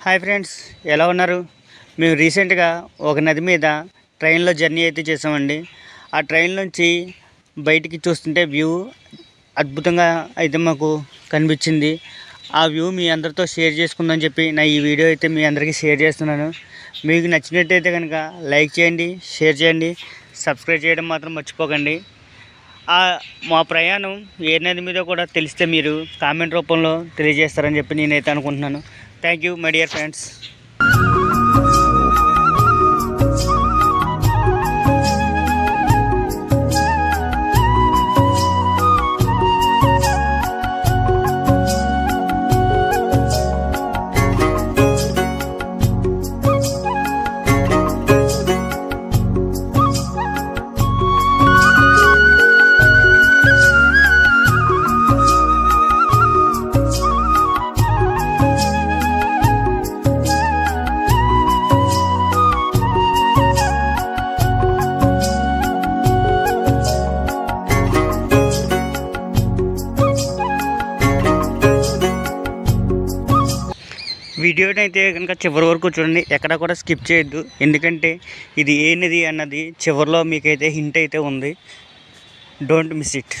Hi friends, ఎలా ఉన్నారు? మేము రీసెంట్గా ఒక నది మీద ట్రైన్లో జర్నీ అయితే చేసామండి. ఆ ట్రైన్ నుంచి బయటికి చూస్తుంటే వ్యూ అద్భుతంగా అయితే మాకు కనిపించింది. ఆ వ్యూ మీ అందరితో షేర్ చేసుకుందని చెప్పి నా ఈ వీడియో అయితే మీ అందరికీ షేర్ చేస్తున్నాను. మీకు నచ్చినట్టయితే కనుక లైక్ చేయండి, షేర్ చేయండి, సబ్స్క్రైబ్ చేయడం మాత్రం మర్చిపోకండి. మా ప్రయాణం ఏ నది మీద కూడా తెలిస్తే మీరు కామెంట్ రూపంలో తెలియజేస్తారని చెప్పి నేనైతే అనుకుంటున్నాను. Thank you my dear friends. వీడియోని అయితే కనుక చివరి వరకు చూడండి, ఎక్కడ కూడా స్కిప్ చేయొద్దు. ఎందుకంటే ఇది ఏ నది అన్నది చివరిలో మీకైతే హింట్ అయితే ఉంది. Don't miss it.